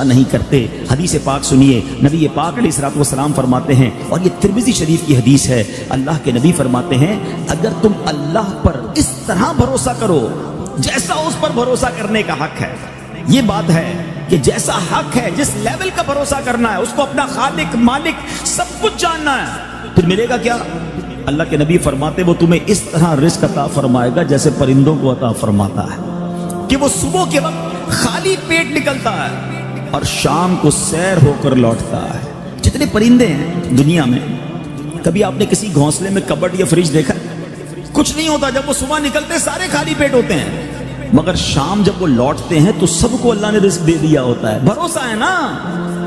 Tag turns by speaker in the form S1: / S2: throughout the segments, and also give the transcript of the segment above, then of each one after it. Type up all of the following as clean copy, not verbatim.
S1: نہیں کرتے. حدیث پاک سنیے, نبی پاک علیہ الصلوۃ والسلام فرماتے ہیں, اور یہ ترمذی شریف کی حدیث ہے, اللہ کے نبی فرماتے ہیں اگر تم اللہ پر اس طرح بھروسہ کرو جیسا اس پر بھروسہ کرنے کا حق ہے. یہ بات ہے کہ جیسا حق ہے, جس لیول کا بھروسہ کرنا ہے, اس کو اپنا خالق مالک سب کچھ جاننا ہے, پھر ملے گا کیا؟ اللہ کے نبی فرماتے وہ تمہیں اس طرح رزق عطا فرمائے گا جیسے پرندوں کو عطا فرماتا ہے, کہ وہ صبح کے وقت خالی پیٹ نکلتا ہے اور شام کو سیر ہو کر لوٹتا ہے. جتنے پرندے ہیں دنیا میں, کبھی آپ نے کسی گھونسلے میں کبڈ یا فریج دیکھا؟ کچھ نہیں ہوتا. جب وہ صبح نکلتے سارے خالی پیٹ ہوتے ہیں, مگر شام جب وہ لوٹتے ہیں تو سب کو اللہ نے رزق دے دیا ہوتا ہے. بھروسہ ہے نا,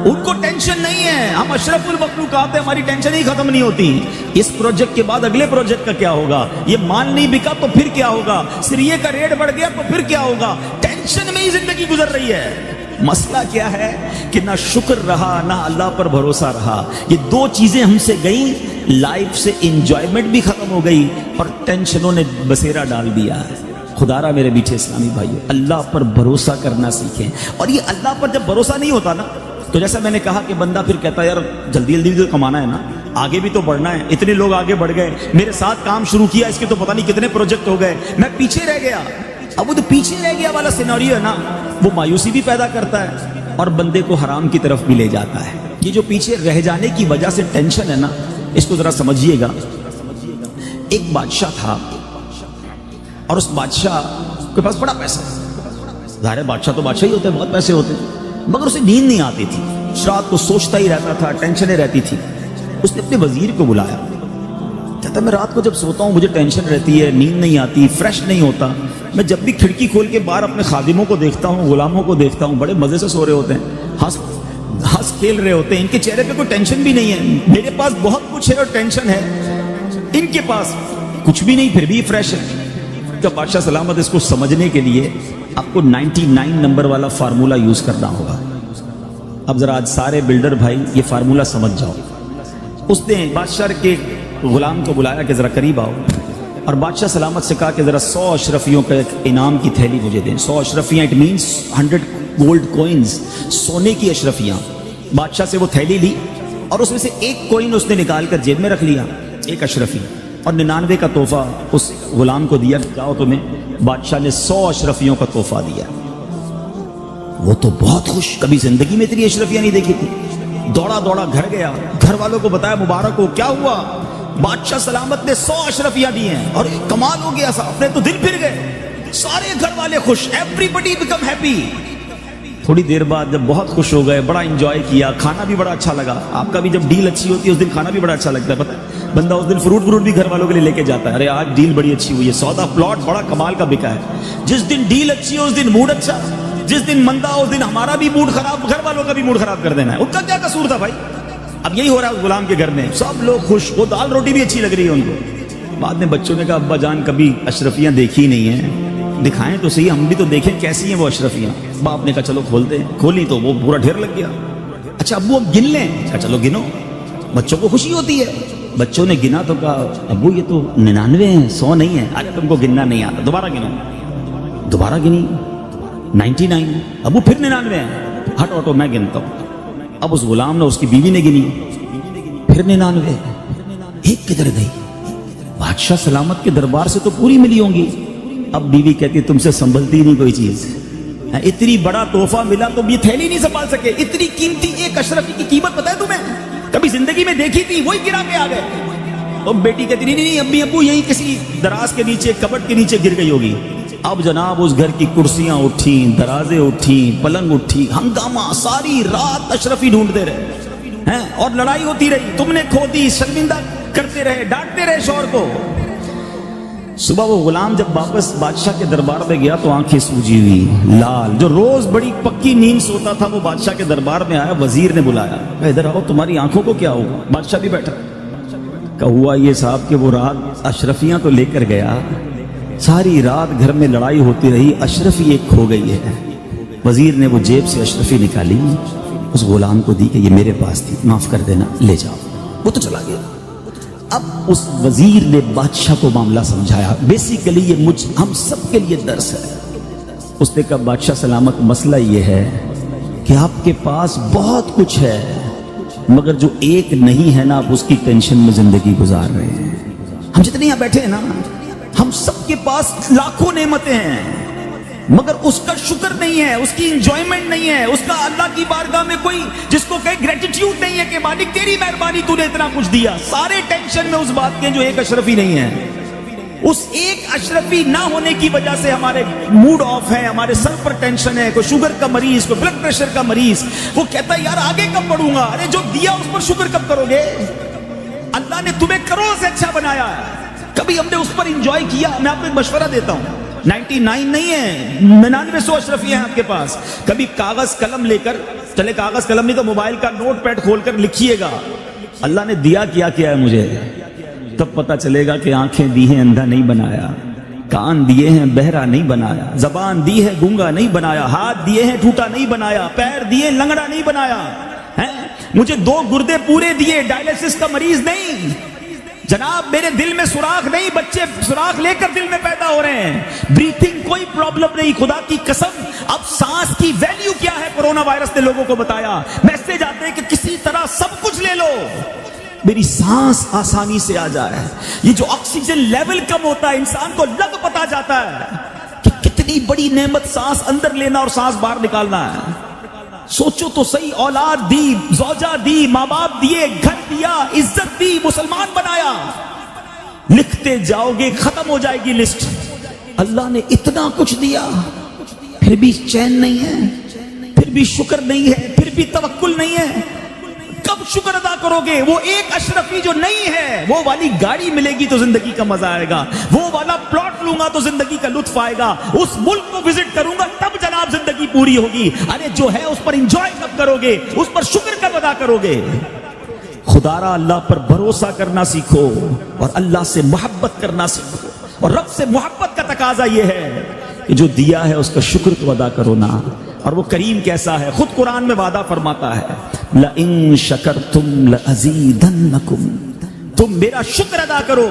S1: ان کو ٹینشن نہیں ہے. ہم اشرف المخلوقات ہیں, ہماری ٹینشن ہی ختم نہیں ہوتی. اس پروجیکٹ کے بعد اگلے پروجیکٹ کا کیا ہوگا, یہ مال نہیں بکا تو پھر کیا ہوگا, سریے کا ریٹ بڑھ گیا تو پھر کیا ہوگا. ٹینشن میں ہی زندگی گزر رہی ہے. مسئلہ کیا ہے کہ نہ شکر رہا نہ اللہ پر بھروسہ رہا. یہ دو چیزیں ہم سے گئیں, لائف سے انجوائمنٹ بھی ختم ہو گئی اور ٹینشنوں نے بسیرا ڈال دیا ہے. خدا را میرے میٹھے اسلامی بھائیو, اللہ پر بھروسہ کرنا سیکھیں. اور یہ اللہ پر جب بھروسہ نہیں ہوتا نا, تو جیسا میں نے کہا کہ بندہ پھر کہتا ہے یار جلدی جلدی تو کمانا ہے نا, آگے بھی تو بڑھنا ہے. اتنے لوگ آگے بڑھ گئے, میرے ساتھ کام شروع کیا, اس کے تو پتہ نہیں کتنے پروجیکٹ ہو گئے, میں پیچھے رہ گیا. اب وہ تو پیچھے رہ گیا والا سیناریو ہے نا, وہ مایوسی بھی پیدا کرتا ہے اور بندے کو حرام کی طرف بھی لے جاتا ہے. یہ جو پیچھے رہ جانے کی وجہ سے ٹینشن ہے نا, اس کو ذرا سمجھیے گا. ایک بادشاہ تھا اور اس بادشاہ کے پاس بڑا پیسہ. ظاہر ہے بادشاہ تو بادشاہ ہی ہوتے ہیں, بہت پیسے ہوتے ہیں, مگر اسے نیند نہیں آتی تھی. رات کو سوچتا ہی رہتا تھا, ٹینشنیں رہتی تھی. اس نے اپنے وزیر کو بلایا, کہتا میں رات کو جب سوتا ہوں مجھے ٹینشن رہتی ہے, نیند نہیں آتی, فریش نہیں ہوتا. میں جب بھی کھڑکی کھول کے باہر اپنے خادموں کو دیکھتا ہوں, غلاموں کو دیکھتا ہوں, بڑے مزے سے سو رہے ہوتے ہیں, ہنس کھیل رہے ہوتے ہیں, ان کے چہرے پہ کوئی ٹینشن بھی نہیں ہے. میرے پاس بہت کچھ ہے اور ٹینشن ہے, ان کے پاس کچھ بھی نہیں پھر بھی فریش ہے. جب بادشاہ سلامت اس کو سمجھنے کے لیے آپ کو 99 نمبر والا فارمولا یوز کرنا ہوگا. اب ذرا آج سارے بلڈر بھائی یہ فارمولا سمجھ جاؤ. اس نے بادشاہ کے غلام کو بلایا کہ ذرا قریب آؤ, اور بادشاہ سلامت سے کہا کہ ذرا 100 اشرفیوں کا ایک انعام کی تھیلی مجھے دیں. 100 اشرفیاں, اٹ مینس 100 گولڈ کوئنز, سونے کی اشرفیاں. بادشاہ سے وہ تھیلی لی اور اس میں سے ایک کوئن اس نے نکال کر جیب میں رکھ لیا, ایک اشرفی, اور 99 کا تحفہ اس غلام کو دیا. جاؤ تمہیں, بادشاہ نے 100 اشرفیوں کا تحفہ دیا. وہ تو بہت خوش, کبھی زندگی میں اتنی اشرفیاں نہیں دیکھی تھی. دوڑا دوڑا گھر گیا, گھر والوں کو بتایا مبارک ہو, کیا ہوا, بادشاہ سلامت نے 100 اشرفیاں دی ہیں. اور کمال ہو گیا صاحب, اپنے تو دل پھر گئے, سارے گھر والے خوش, ایوری بڈی بیکم ہیپی. تھوڑی دیر بعد جب بہت خوش ہو گئے, بڑا انجوائے کیا, کھانا بھی بڑا اچھا لگا. آپ کا بھی جب ڈیل اچھی ہوتی ہے اس دن کھانا بھی بڑا اچھا لگتا ہے. پتہ ہے بندہ اس دن فروٹ بھی گھر والوں کے لیے لے کے جاتا ہے, ارے آج ڈیل بڑی اچھی ہوئی ہے, سودا پلاٹ بڑا کمال کا بکا ہے. جس دن ڈیل اچھی ہو اس دن موڈ اچھا, جس دن مندا ہو اس دن ہمارا بھی موڈ خراب, گھر والوں کا بھی موڈ خراب کر دینا ہے. ان کا کیا قصور تھا بھائی؟ اب یہی ہو رہا ہے اس غلام کے گھر میں, سب لوگ خوش, وہ دال روٹی بھی اچھی لگ رہی ہے ان کو. بعد میں بچوں نے کہا ابا جان کبھی اشرفیاں دیکھی نہیں ہیں, دکھائیں تو صحیح, ہم بھی تو دیکھیں کیسی ہیں وہ اشرفیاں. باپ نے کہا چلو کھولتے ہیں. کھولی تو وہ پورا ڈھیر لگ گیا. اچھا ابو اب گن لیں, کہا چلو گنو, بچوں کو خوشی ہوتی ہے. بچوں نے گنا تو کہا ابو یہ تو 99 ہیں, 100 نہیں ہے. ارے تم کو گننا نہیں آتا, دوبارہ گنو. دوبارہ گنی 99, ابو پھر 99 ہیں, ہٹ آٹو میں گنتا ہوں. اب اس غلام نے, اس کی بیوی نے گنی, پھر 99, ایک کدھر گئی. بادشاہ سلامت کے دربار سے تو پوری ملی ہوں گی. اب بیوی کہتی تم سے سنبھلتی نہیں کوئی چیز, اتنی بڑا تحفہ ملا تو یہ تھیلی نہیں سنبھال سکے. اتنی قیمتی ایک اشرفی کی قیمت پتہ ہے تمہیں؟ کبھی زندگی میں دیکھی تھی, وہی گرا کے آ گئے. اور بیٹی کہتی نہیں امی ابو یہی کسی دراز کے نیچے, کبٹ کے نیچے گر گئی ہوگی. اب جناب اس گھر کی کرسیاں اٹھیں, درازیں اٹھیں, پلنگ اٹھی, ہنگامہ, ساری رات اشرفی ڈھونڈتے رہے ہیں اور لڑائی ہوتی رہی. تم نے کھو دی, شرمندہ کرتے رہے, ڈانٹتے رہے شوہر کو. صبح وہ غلام جب واپس بادشاہ کے دربار میں گیا تو آنکھیں سوجی ہوئی, لال. جو روز بڑی پکی نیند سوتا تھا وہ بادشاہ کے دربار میں آیا. وزیر نے بلایا, ادھر آؤ, تمہاری آنکھوں کو کیا ہوا؟ بادشاہ بھی بیٹھا. کہ ہوا یہ صاحب کہ وہ رات اشرفیاں تو لے کر گیا, ساری رات گھر میں لڑائی ہوتی رہی, اشرفی ایک کھو گئی ہے. وزیر نے وہ جیب سے اشرفی نکالی, اس غلام کو دی کہ یہ میرے پاس تھی, معاف کر دینا, لے جاؤ. وہ تو چلا گیا. اب اس وزیر نے بادشاہ کو معاملہ سمجھایا. بیسیکلی یہ ہم سب کے لیے درس ہے. اس نے کہا بادشاہ سلامت, مسئلہ یہ ہے کہ آپ کے پاس بہت کچھ ہے مگر جو ایک نہیں ہے نا آپ اس کی ٹینشن میں زندگی گزار رہے ہیں. ہم جتنے یہاں بیٹھے ہیں نا ہم سب کے پاس لاکھوں نعمتیں ہیں مگر اس کا شکر نہیں ہے, اس کی انجوائمنٹ نہیں ہے, اس کا اللہ کی بارگاہ میں کوئی جس کو کہے گریٹیٹیوڈ نہیں ہے کہ مالک تیری مہربانی تو نے اتنا کچھ دیا. سارے ٹینشن میں اس بات کے جو ایک اشرفی نہیں ہے. اس ایک اشرفی نہ ہونے کی وجہ سے ہمارے موڈ آف ہے, ہمارے سر پر ٹینشن ہے. کوئی شوگر کا مریض, کوئی بلڈ پریشر کا مریض, وہ کہتا ہے یار آگے کب بڑھوں گا. ارے جو دیا اس پر شکر کب کرو گے؟ اللہ نے تمہیں کروڑ سے اچھا بنایا ہے, کبھی ہم نے اس پر انجوائے کیا؟ میں آپ کو ایک مشورہ دیتا ہوں, 99 نہیں ہے, 99 اشرفی ہیں آپ کے پاس. کبھی کاغذ قلم لے کر چلے, کاغذ قلم نہیں تو موبائل کا نوٹ پیڈ کھول کر لکھیے گا اللہ نے دیا کیا کیا ہے مجھے, تب پتہ چلے گا کہ آنکھیں دی ہیں اندھا نہیں بنایا, کان دیے ہیں بہرا نہیں بنایا, زبان دی ہے گونگا نہیں بنایا, ہاتھ دیے ہیں ٹوٹا نہیں بنایا, پیر دیے لنگڑا نہیں بنایا, مجھے 2 گردے پورے دیے, ڈائلیسس کا مریض نہیں جناب. میرے دل میں سوراخ نہیں, بچے سوراخ لے کر دل میں پیدا ہو رہے ہیں. بریتھنگ کوئی پرابلم نہیں, خدا کی قسم. اب سانس کی ویلیو کیا ہے کورونا وائرس نے لوگوں کو بتایا. میسج آتے ہیں کہ کسی طرح سب کچھ لے لو, میری سانس آسانی سے آ جائے. یہ جو آکسیجن لیول کم ہوتا ہے انسان کو لگ پتا جاتا ہے کہ کتنی بڑی نعمت سانس اندر لینا اور سانس باہر نکالنا ہے. سوچو تو صحیح, اولاد دی, زوجہ دی, ماں باپ دیے, گھر دیا, عزت دی, مسلمان بنایا. لکھتے جاؤ گے ختم ہو جائے گی لسٹ. اللہ نے اتنا کچھ دیا پھر بھی چین نہیں ہے, پھر بھی شکر نہیں ہے, پھر بھی توکل نہیں ہے. کب شکر ادا کرو گے؟ وہ ایک اشرفی جو نہیں ہے, وہ والی گاڑی ملے گی تو زندگی کا مزہ آئے گا, وہ والا پلاٹ لوں گا تو زندگی کا لطف آئے گا, اس ملک کو وزٹ کروں گا تب جناب زندگی پوری ہوگی. ارے جو ہے اس پر انجوائے کب کرو گے, اس پر شکر کب ادا کرو گے؟ خدا را اللہ پر بھروسہ کرنا سیکھو اور اللہ سے محبت کرنا سیکھو. اور رب سے محبت کا تقاضا یہ ہے کہ جو دیا ہے اس کا شکر تو ادا کرو نا. اور وہ کریم کیسا ہے, خود قرآن میں وعدہ فرماتا ہے لَإِن شَكَرْتُمْ لَأَزِيدَنَّكُمْ, تم میرا شکر ادا کرو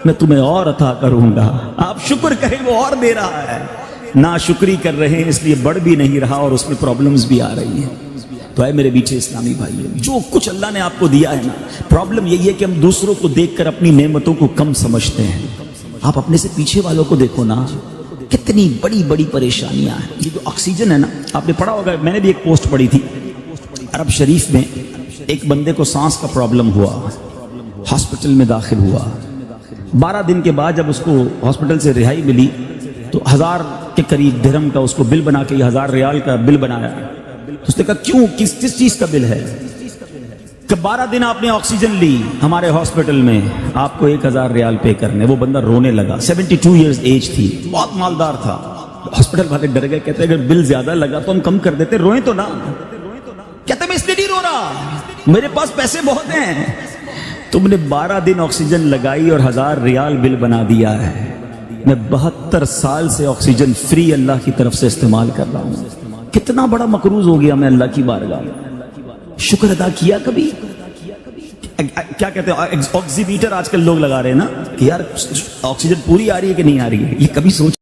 S1: میں تمہیں اور عطا کروں گا. آپ شکر کریں وہ اور دے رہا ہے, نا شکری کر رہے ہیں اس لیے بڑھ بھی نہیں رہا اور اس میں پرابلمز بھی آ رہی ہیں. تو اے میرے بیچے اسلامی بھائی, جو کچھ اللہ نے آپ کو دیا ہے نا, پرابلم یہی ہے کہ ہم دوسروں کو دیکھ کر اپنی نعمتوں کو کم سمجھتے ہیں. آپ اپنے سے پیچھے والوں کو دیکھو نا, کتنی بڑی بڑی پریشانیاں ہیں. یہ جو آکسیجن ہے نا, آپ نے پڑھا ہوگا, میں نے بھی ایک پوسٹ پڑھی تھی, عرب شریف میں ایک بندے کو سانس کا پرابلم ہوا, ہاسپٹل میں داخل ہوا. 12 دن کے بعد جب اس کو ہاسپٹل سے رہائی ملی تو 1000 کے قریب درہم کا اس کو بل بنا کے, 1000 ریال کا بل بنایا. اس نے کہا کیوں, کس چیز کا بل ہے؟ کہ 12 دن آپ نے آکسیجن لی ہمارے ہاسپٹل میں, آپ کو 1000 ریال پے کرنے. وہ بندہ رونے لگا, 72 ایئرز ایج تھی, بہت مالدار تھا. ہاسپٹل والے ڈر گئے, کہتے اگر بل زیادہ لگا تو ہم کم کر دیتے, روئیں تو نا. کہتے میں اس لیے نہیں رو رہا, میرے پاس پیسے بہت ہیں. تم نے 12 دن آکسیجن لگائی اور 1000 ریال بل بنا دیا ہے. میں 72 سال سے آکسیجن فری اللہ کی طرف سے استعمال کر رہا ہوں. کتنا بڑا مقروض ہو گیا میں اللہ کی بارگاہ میں. شکر ادا کیا کبھی؟ کیا کہتے ہیں آکسی میٹر آج کل لوگ لگا رہے ہیں نا کہ یار آکسیجن پوری آ رہی ہے کہ نہیں آ رہی ہے, یہ کبھی سوچ